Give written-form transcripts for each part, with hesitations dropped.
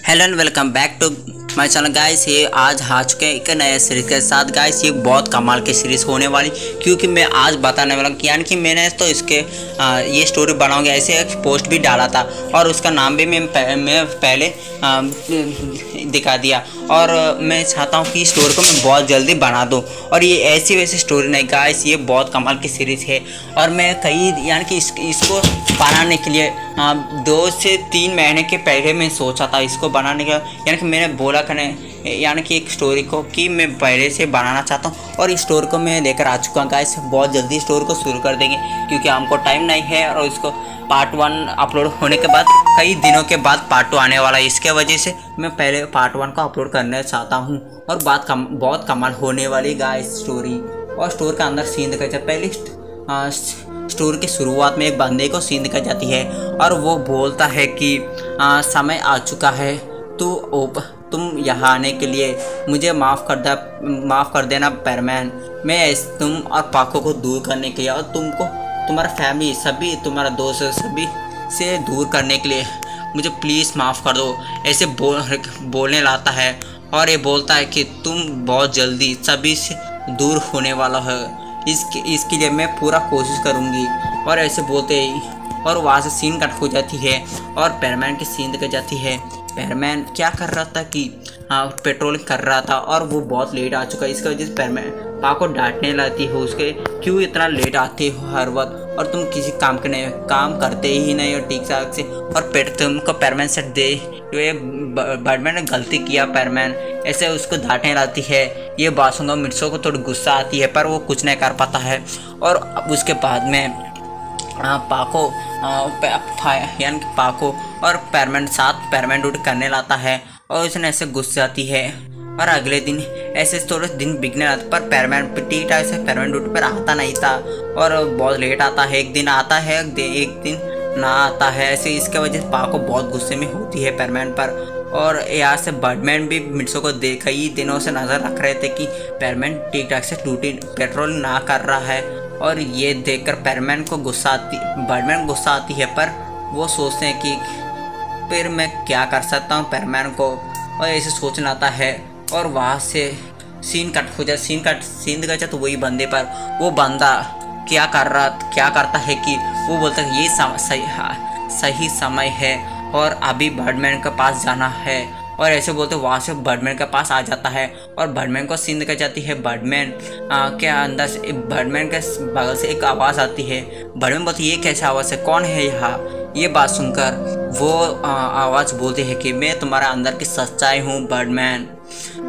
Hello and welcome back to my channel guys. ये आज आ चुके हैं एक नए सीरीज़ के साथ गाइस। ये बहुत कमाल की सीरीज़ होने वाली, क्योंकि मैं आज बताने वाला यानी कि मैंने तो इसके ये स्टोरी बनाऊंगा ऐसे एक पोस्ट भी डाला था और उसका नाम भी मैं पहले दिखा दिया। और मैं चाहता हूँ कि स्टोरी को मैं बहुत जल्दी बना दूँ। और ये ऐसी वैसी स्टोरी नहीं गाइस, ये बहुत कमाल की सीरीज़ है। और मैं कई यानी कि इसको बनाने के लिए 2 से 3 महीने के पहले मैं सोचा था इसको बनाने का, यानी कि मैंने बोला यानी कि एक स्टोरी को कि मैं पहले से बनाना चाहता हूँ। और इस स्टोरी को मैं लेकर आ चुका हूँ गाइस। बहुत जल्दी स्टोरी को शुरू कर देंगे क्योंकि हमको टाइम नहीं है। और इसको पार्ट 1 अपलोड होने के बाद कई दिनों के बाद पार्ट 2 आने वाला है। इसके वजह से मैं पहले पार्ट 1 को अपलोड करना चाहता हूँ। और बहुत कमाल होने वाली गाइस स्टोरी। और स्टोरी का अंदर सीन दिखाई जाता है। पहले स्टोरी की शुरुआत में एक बंदे को सीन दिखाई जाती है और वो बोलता है कि समय आ चुका है, तुम यहाँ आने के लिए मुझे माफ़ कर देना पैरमैन। मैं तुम और पाको को दूर करने के लिए और तुमको तुम्हारा फैमिली सभी तुम्हारा दोस्त सभी से दूर करने के लिए मुझे प्लीज़ माफ़ कर दो, ऐसे बोलने लाता है। और ये बोलता है कि तुम बहुत जल्दी सभी से दूर होने वाला है, इसके लिए मैं पूरा कोशिश करूँगी। और ऐसे बोलते ही और वहाँ से सीन कट हो जाती है और पैरमैन की सीन दिखाई जाती है। पैरमैन क्या कर रहा था कि पेट्रोलिंग कर रहा था और वो बहुत लेट आ चुका है। इसकी वजह से पैरमैन पाको डांटने लगती हो उसके, क्यों इतना लेट आते हो हर वक्त और तुम किसी काम करते ही नहीं हो ठीक ठाक से। और तुमको पैरमैन से दे ये बैटमैन ने गलती किया पैरमैन, ऐसे उसको डांटने लगती है। ये बात सुनकर मिर्सो को थोड़ी गुस्सा आती है पर वो कुछ नहीं कर पाता है। और उसके बाद में पाको यानी कि पाको और पैरमैन ड्यूटी करने लाता है और उसने ऐसे गुस्से आती है। और अगले दिन ऐसे थोड़े दिन बिगने आते पर पैरमैन ठीक ठाक से पैरमैन ड्यूटी पर आता नहीं था और बहुत लेट आता है। एक दिन आता है एक दिन ना आता है ऐसे। इसके वजह से पाको बहुत गुस्से में होती है पैरमैन पर। और यहाँ से बैटमैन भी मिर्सो को कई दिनों से नज़र रख रहे थे कि पैरमैन ठीक ठाक से पेट्रोल ना कर रहा है। और ये देखकर बैटमैन को गुस्सा आती है पर वो सोचते हैं कि फिर मैं क्या कर सकता हूँ पैरमैन को, और ऐसे सोचना आता है। और वहाँ से सीन कट हो जाए सीन दिखा जाए तो वही बंदे पर वो बंदा क्या करता है कि वो बोलता है ये सही समय है और अभी बैटमैन के पास जाना है। और ऐसे बोलते वहाँ से बैटमैन के पास आ जाता है और बैटमैन को सीन दिखाई जाती है। बैटमैन के अंदर से बैटमैन के बगल से एक आवाज़ आती है। बैटमैन बोलती है ये कैसा आवाज़ है, कौन है यहाँ। ये बात सुनकर वो आवाज़ बोलती है कि मैं तुम्हारा अंदर की सच्चाई हूँ बैटमैन,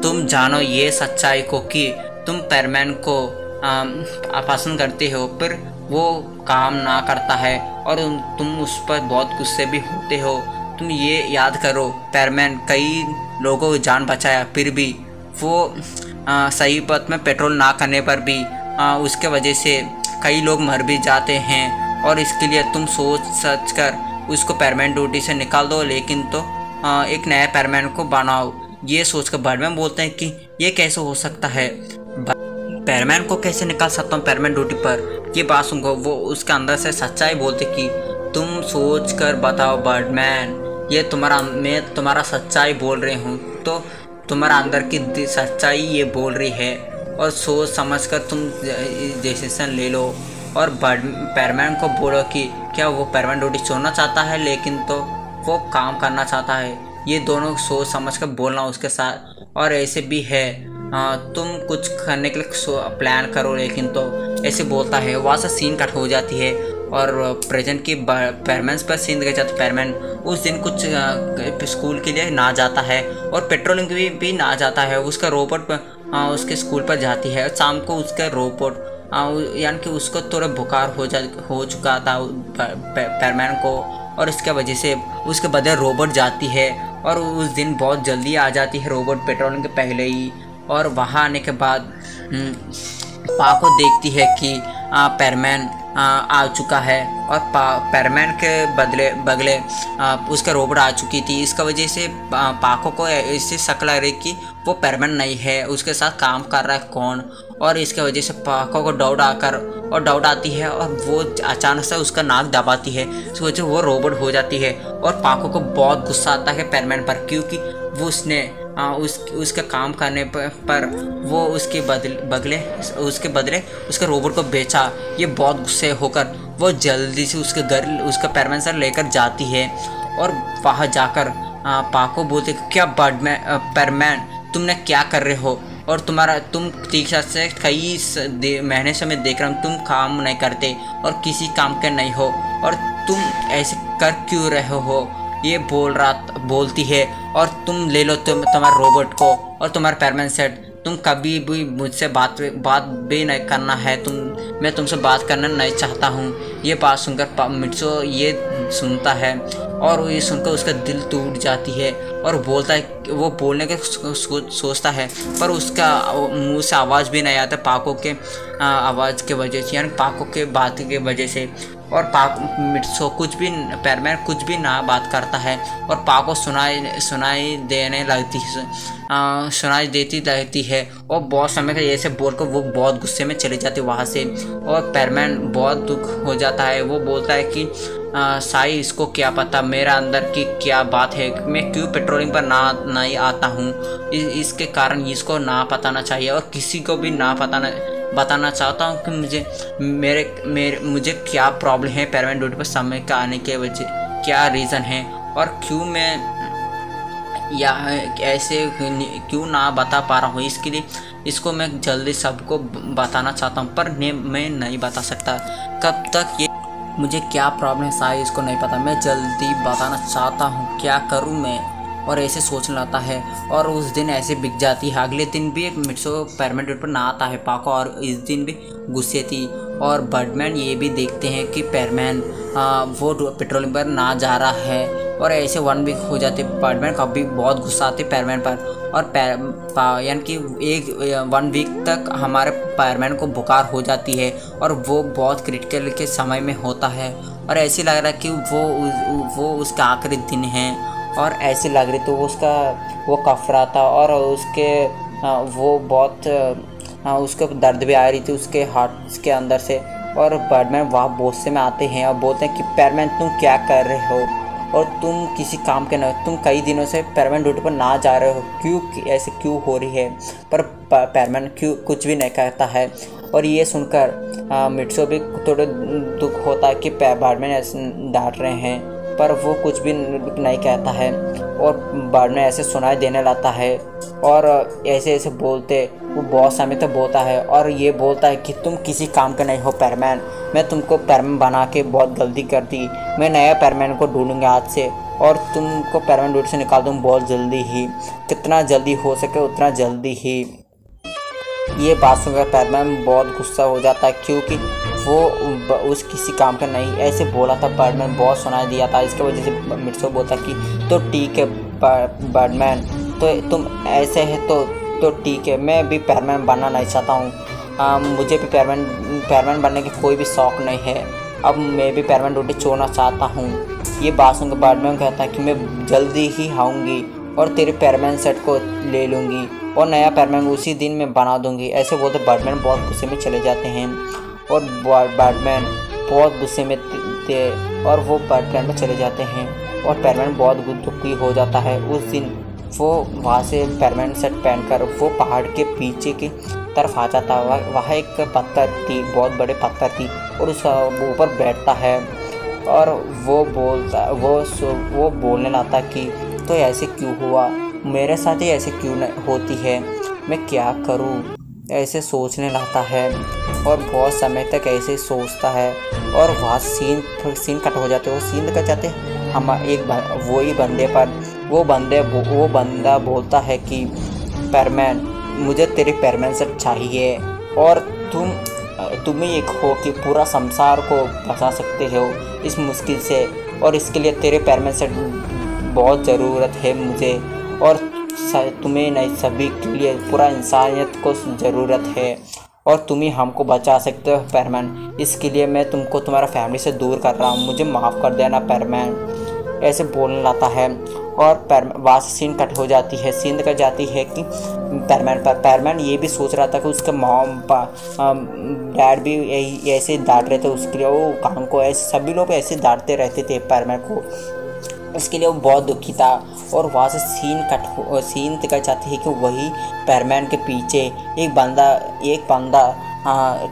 तुम जानो ये सच्चाई को कि तुम पैरमैन को पसंद करते हो फिर वो काम ना करता है और तुम उस पर बहुत गुस्से भी होते हो। तुम ये याद करो पैरमैन कई लोगों को जान बचाया फिर भी वो सही पथ में पेट्रोल ना करने पर भी उसके वजह से कई लोग मर भी जाते हैं। और इसके लिए तुम सोच कर उसको पैरमैन ड्यूटी से निकाल दो, लेकिन तो एक नया पैरमैन को बनाओ। ये सोचकर बैटमैन बोलते हैं कि ये कैसे हो सकता है, पैरमैन को कैसे निकाल सकता हूँ पैरमैन ड्यूटी पर। ये बात सुनको वो उसके अंदर से सच्चाई बोलते कि तुम सोच कर बताओ बैटमैन, ये मैं तुम्हारा सच्चाई बोल रही हूँ तो तुम्हारा अंदर की सच्चाई ये बोल रही है और सोच समझ कर तुम डिसीजन ले लो। और पैरमैन को बोलो कि क्या वो पैरमैन ड्यूटी छोड़ना चाहता है लेकिन तो वो काम करना चाहता है। ये दोनों सोच समझ कर बोलना उसके साथ। और ऐसे भी है तुम कुछ करने के लिए प्लान करो, लेकिन तो ऐसे बोलता है। वहाँ से सीन कट हो जाती है और प्रेजेंट की पैरमैन पर सीन दिखाई जाता है। पैरमैन उस दिन कुछ स्कूल के लिए ना जाता है और पेट्रोलिंग भी ना जाता है। उसका रोबोट उसके स्कूल पर जाती है। शाम को उसका रोबोट यानी कि उसको थोड़ा बुखार हो चुका था पैरमैन को, और इसके वजह से उसके बदले रोबोट जाती है। और उस दिन बहुत जल्दी आ जाती है रोबोट पेट्रोलिंग के पहले ही। और वहाँ आने के बाद पाको देखती है कि पैरमैन आ चुका है और पैरमैन के बगले उसका रोबोट आ चुकी थी। इसका वजह से पाको को इससे शक लग रही कि वो पैरमैन नहीं है, उसके साथ काम कर रहा है कौन। और इसके वजह से पाको को डाउट आती है और वो अचानक से उसका नाक दबाती है। इस वजह से वो रोबोट हो जाती है और पाको को बहुत गुस्सा आता है पैरमैन पर, क्योंकि वो उसने उसका काम करने पर वो उसके बदले उसके रोबोट को बेचा। ये बहुत गुस्से होकर वो जल्दी से उसके घर उसका पैरमैन सर लेकर जाती है और वहाँ जाकर पाको बोलते क्या पैरमैन तुमने क्या कर रहे हो, और तुम तीसरा से कई महीने से मैं देख रहा हूँ तुम काम नहीं करते और किसी काम के नहीं हो, और तुम ऐसे कर क्यों रहे हो, ये बोलती है। और तुम ले लो तुम्हारे रोबोट को और तुम्हारे पैरमैन सेट, तुम कभी भी मुझसे बात भी नहीं करना है, मैं तुमसे बात करना नहीं चाहता हूँ। ये बात सुनकर मित्सो ये सुनता है और ये सुनकर उसका दिल टूट जाती है और बोलता है, वो बोलने के सोचता है पर उसका मुंह से आवाज़ भी नहीं आता पाको के आवाज़ के वजह से, यानी पाको के बात के वजह से। और मित्सो पैरमैन कुछ भी ना बात करता है और पाको सुनाई देती रहती है और बहुत समय का ऐसे बोलकर वो बहुत गुस्से में चली जाती है वहाँ से। और पैरमैन बहुत दुख हो जाता है, वो बोलता है कि साई इसको क्या पता मेरा अंदर की क्या बात है, मैं क्यों पेट्रोलिंग पर नहीं आता हूँ, इसके कारण इसको ना बताना चाहिए और किसी को भी ना बताना चाहता हूँ कि मुझे क्या प्रॉब्लम है पैरमैन ड्यूटी पर समय का आने के वजह क्या रीज़न है और क्यों मैं या ऐसे क्यों ना बता पा रहा हूँ। इसके लिए इसको मैं जल्दी सबको बताना चाहता हूँ पर मैं नहीं बता सकता कब तक, ये मुझे क्या प्रॉब्लम है शायद इसको नहीं पता, मैं जल्दी बताना चाहता हूँ, क्या करूँ मैं। और ऐसे सोचने लगता है और उस दिन ऐसे बिक जाती है। अगले दिन भी मित्सो पैरमैन ड्यूटी पर ना आता है पाको और इस दिन भी गुस्से थी। और बर्डमैन ये भी देखते हैं कि पैरमैन वो पेट्रोलिंग पर ना जा रहा है और ऐसे 1 वीक हो जाते। बर्डमैन कभी बहुत गुस्सा आते पैरमैन पर और यानी कि 1 वीक तक हमारे पैरमैन को बुखार हो जाती है और वो बहुत क्रिटिकल के समय में होता है और ऐसे लग रहा है कि वो उसका आखिरी दिन है और ऐसे लग रही तो वो कफ रहा था और उसके वो बहुत उसको दर्द भी आ रही थी उसके हार्ट के अंदर से। और बर्डमैन वहाँ गुस्से में आते हैं और बोलते हैं कि पैरमैन तुम क्या कर रहे हो और तुम किसी काम के नहीं, तुम कई दिनों से पैरमैन ड्यूटी पर ना जा रहे हो, क्यों ऐसे क्यों हो रही है। पर पैरमैन क्यों कुछ भी नहीं कहता है और ये सुनकर मित्सो भी थोड़ा दुख होता है कि बर्डमैन ऐसे डांट रहे हैं पर वो कुछ भी नहीं कहता है और बर्डमैन ऐसे सुनाई देने लगता है और ऐसे बोलते वो बहुत समय तक बोलता है और ये बोलता है कि तुम किसी काम के नहीं हो पैरमैन, मैं तुमको पैरमैन बना के बहुत गलती कर दी, मैं नया पैरमैन को ढूंढूंगा आज से और तुमको पैरमैन ड्यूटी से निकाल दूँ बहुत जल्दी ही, कितना जल्दी हो सके उतना जल्दी ही। ये बात सुनकर पैरमैन बहुत गुस्सा हो जाता है क्योंकि वो उस किसी काम का नहीं ऐसे बोला था, बर्डमैन बहुत सुनाई दिया था। इसकी वजह से मित्सो बोलता कि तो ठीक है बर्डमैन, तो तुम ऐसे है तो ठीक है, मैं भी पैरमैन बनना नहीं चाहता हूँ, मुझे भी पैरमैन बनने की कोई भी शौक़ नहीं है, अब मैं भी पैरमैन ड्यूटी छोड़ना चाहता हूँ। ये बात सुनकर बर्डमैन कहता है कि मैं जल्दी ही आऊँगी और तेरे पैरमैन सेट को ले लूँगी और नया पैरमैन उसी दिन में बना दूँगी। ऐसे बोलते बर्डमैन बहुत गुस्से में चले जाते हैं और बर्डमैन बहुत गुस्से में थे और वो पैरमैन में चले जाते हैं और पैरमैन बहुत दुखी हो जाता है। उस दिन वो वहाँ से पैरमैन सेट पहनकर वो पहाड़ के पीछे की तरफ आ जाता है। वहाँ एक पत्थर थी, बहुत बड़े पत्थर थी और उस ऊपर बैठता है और वो बोलने लगता कि तो ऐसे क्यों हुआ, मेरे साथ ही ऐसे क्यों होती है, मैं क्या करूं, ऐसे सोचने लगता है और बहुत समय तक ऐसे सोचता है। और वहाँ सीन कट हो जाते, वो सीन कट जाते हम एक वही बंदे पर वो बंदा बोलता है कि पैरमैन मुझे तेरे पैरमैन सेट चाहिए और तुम ही एक हो कि पूरा संसार को बचा सकते हो इस मुश्किल से, और इसके लिए तेरे पैरमैन सेट बहुत ज़रूरत है मुझे और तुम्हें नहीं सभी के लिए पूरा इंसानियत को ज़रूरत है। और तुम ही हमको बचा सकते हो पैरमैन। इसके लिए मैं तुमको तुम्हारा फैमिली से दूर कर रहा हूँ, मुझे माफ़ कर देना पैरमैन। ऐसे बोलने लगता है और वहाँ से सीन कट हो जाती है। सीन कट जाती है कि पैरमैन ये भी सोच रहा था कि उसके डैड भी ऐसे डांट रहे थे उसके लिए, वो काम को ऐसे सभी लोग ऐसे डांटते रहते थे पैरमैन को। इसके लिए वो बहुत दुखी था। और वहाँ से सीन दिखाई जाती है कि वही पैरमैन के पीछे एक बंदा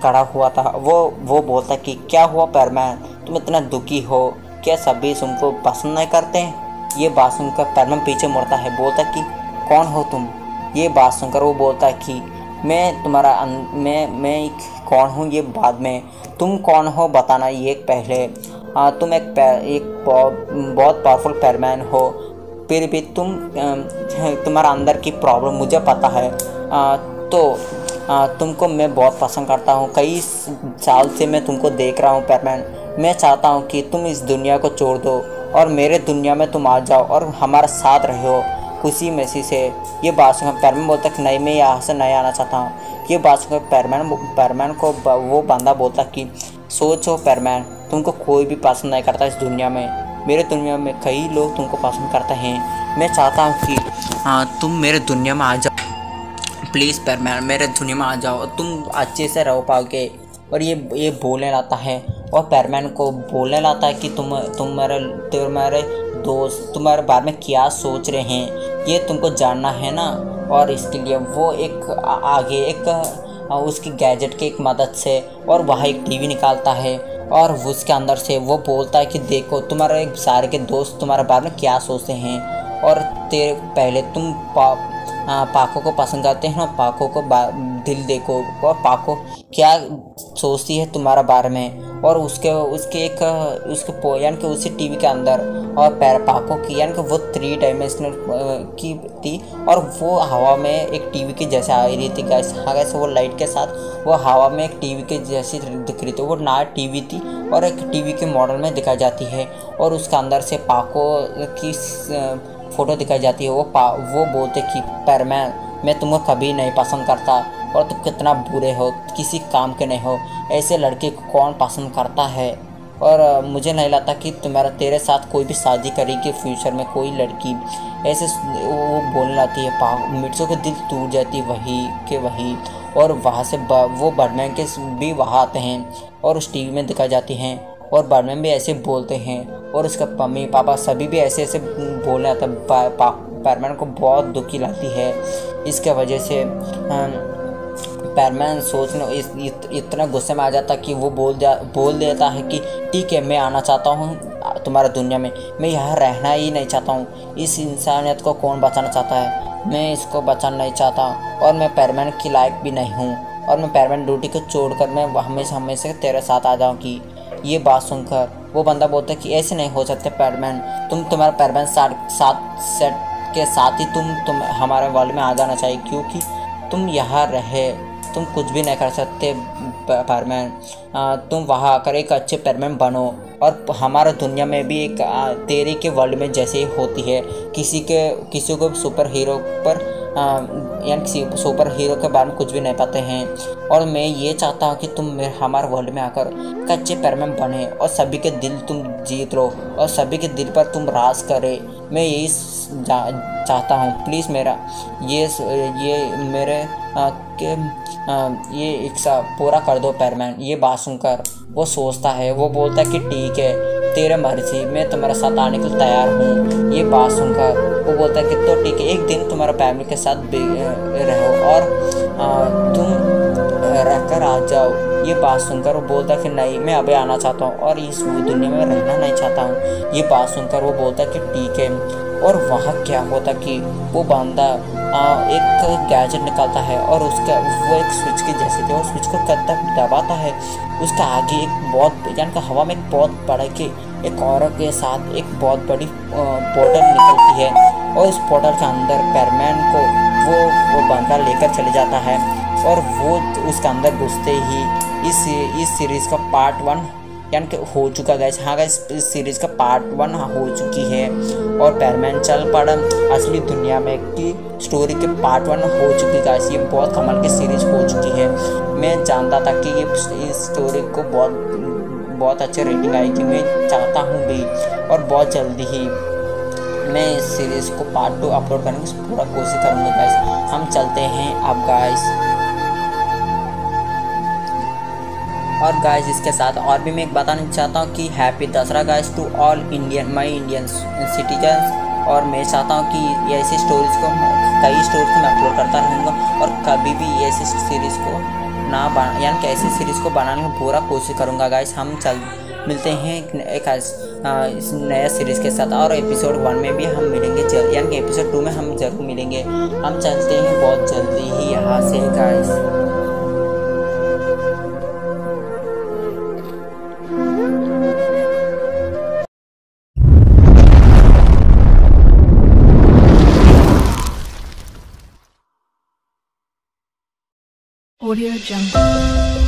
खड़ा हुआ था। वो बोलता कि क्या हुआ पैरमैन, तुम इतना दुखी हो, क्या सभी तुमको पसंद नहीं करते हैं? ये बात सुनकर पैरमैन पीछे मुड़ता है, बोलता कि कौन हो तुम? ये बात सुनकर वो बोलता कि मैं कौन हूँ ये बाद में, तुम कौन हो बताना ये पहले। तुम एक बहुत पावरफुल पैरमैन हो, फिर भी तुम्हारा अंदर की प्रॉब्लम मुझे पता है। तुमको मैं बहुत पसंद करता हूँ, कई साल से मैं तुमको देख रहा हूँ पैरमैन। मैं चाहता हूँ कि तुम इस दुनिया को छोड़ दो और मेरे दुनिया में तुम आ जाओ और हमारा साथ रहो खुशी मसी से। ये बात सुनकर पैरमैन बोलता कि नहीं, मैं यहाँ से नहीं आना चाहता हूँ। ये बात सुनकर पैरमैन को वो बंदा बोलता कि सोचो पैरमैन, तुमको कोई भी पसंद नहीं करता इस दुनिया में, मेरे दुनिया में कई लोग तुमको पसंद करते हैं। मैं चाहता हूँ कि तुम मेरे दुनिया में आ जाओ, प्लीज़ पैरमैन मेरे दुनिया में आ जाओ, तुम अच्छे से रह पाओगे। और ये बोलने लाता है और पैरमैन को बोलने लाता है कि तुम्हारे दोस्त तुम्हारे बारे में क्या सोच रहे हैं, ये तुमको जानना है ना। और इसके लिए वो उसकी गैजेट के एक मदद से और वह एक टीवी निकालता है और उसके अंदर से वो बोलता है कि देखो तुम्हारे सारे के दोस्त तुम्हारे बारे में क्या सोचते हैं, और पहले तुम पाको को पसंद करते हैं ना, पाको को दिल देखो और पाको क्या सोचती है तुम्हारा बारे में। और उसके यानी कि उसी टीवी के अंदर और पाको की यानी कि वो 3 डायमेंशनल की थी और वो हवा में एक टीवी के जैसे आ रही थी गाइस। हाँ गाइस, वो लाइट के साथ वो हवा में एक टीवी के जैसी दिख रही थी। वो नया टीवी थी और एक टीवी के मॉडल में दिखाई जाती है और उसके अंदर से पाको की फ़ोटो दिखाई जाती है। वो बोलते कि पैरमैन मैं तुमको कभी नहीं पसंद करता और तुम कितना बुरे हो, किसी काम के नहीं हो, ऐसे लड़के को कौन पसंद करता है। और मुझे नहीं लगता कि तेरे साथ कोई भी शादी करेगी फ्यूचर में कोई लड़की। ऐसे वो बोलने लगती है। मिर्चों के दिल टूट जाती वही और वहाँ से वो बैटमैन के भी वहाँ आते हैं और उस टीवी में दिखाई जाती हैं और बैटमैन भी ऐसे बोलते हैं और उसका मम्मी पापा सभी भी ऐसे बोलने आता है। पैरमैन को बहुत दुखी लगती है। इसके वजह से पैरमैन सोचने इतना गुस्से में आ जाता कि वो बोल देता है कि ठीक है, मैं आना चाहता हूँ तुम्हारा दुनिया में, मैं यहाँ रहना ही नहीं चाहता हूँ। इस इंसानियत को कौन बचाना चाहता है, मैं इसको बचाना नहीं चाहता और मैं पैरमैन की लायक भी नहीं हूँ और मैं पैरमैन ड्यूटी को छोड़कर मैं हमेशा तेरे साथ आ जाऊँगी। ये बात सुनकर वो बंदा बोलता है कि ऐसे नहीं हो सकते पैरमैन, तुम्हारा पैरमैन सेट के साथ ही तुम हमारे वर्ल्ड में आ जाना चाहिए, क्योंकि तुम यहाँ रहे तुम कुछ भी नहीं कर सकते पैरमैन। तुम वहाँ आकर एक अच्छे पैरमैन बनो और हमारा दुनिया में भी एक तेरे के वर्ल्ड में जैसे होती है, किसी को सुपर हीरो पर यानी सुपर हीरो के बारे में कुछ भी नहीं पाते हैं। और मैं ये चाहता हूँ कि तुम हमारे वर्ल्ड में आकर अच्छे पैरमैन बने और सभी के दिल तुम जीत लो और सभी के दिल पर तुम राज करे। मैं यही चाहता हूँ, प्लीज़ मेरा ये इच्छा पूरा कर दो पैरमैन। ये बात सुनकर वो सोचता है, वो बोलता है कि ठीक है, तेरे मर्जी, मैं तुम्हारे साथ आने के लिए तैयार हूँ। ये बात सुनकर वो बोलता है कि तो ठीक है, एक दिन तुम्हारा फैमिली के साथ रहो और तुम रहकर आ जाओ। ये बात सुनकर वो बोलता है कि नहीं, मैं अभी आना चाहता हूँ और इस दुनिया में रहना नहीं चाहता हूँ। ये बात सुनकर वो बोलता है कि ठीक है। और वहाँ क्या होता कि वो बंदा एक गैजेट निकालता है और वो एक स्विच के जैसे थे और स्विच को दबाता है। उसका आगे एक बहुत यानी कि हवा में एक बहुत बड़ा एक औरत के साथ एक बहुत बड़ी पोर्टल निकलती है और उस पोर्टल के अंदर पैरमैन को वो बंदा लेकर चले जाता है और वो उसके अंदर घुसते ही इस सीरीज़ का पार्ट 1 यानी कि हो चुका गाइस। हाँ गाइस, इस सीरीज़ का पार्ट 1 हो चुकी है और पैरमैन चल पड़ा असली दुनिया में की स्टोरी के पार्ट 1 हो चुकी गाइस। ये बहुत कमाल की सीरीज़ हो चुकी है। मैं जानता था कि ये इस स्टोरी को बहुत अच्छे रेटिंग आएगी। मैं चाहता हूँ भी, और बहुत जल्दी ही मैं इस सीरीज़ को पार्ट 2 अपलोड करने की पूरा कोशिश करूँगा गाइस। हम चलते हैं अब गाइस। और गाइस इसके साथ और भी मैं एक बताना चाहता हूँ कि happy Dussehra guys to all Indian citizens. और मैं चाहता हूँ कि ऐसी स्टोरीज़ को, कई स्टोरीज को मैं अपलोड करता रहूँगा, और कभी भी ऐसी सीरीज़ को यानी कि ऐसी सीरीज़ को बनाने की पूरा कोशिश करूँगा गाइस। हम मिलते हैं एक इस नया सीरीज़ के साथ, और एपिसोड 1 में भी हम मिलेंगे यानी कि एपिसोड 2 में हम ज़रूर मिलेंगे। हम चलते हैं बहुत जल्दी ही यहाँ से गाइस। Audio Jungle.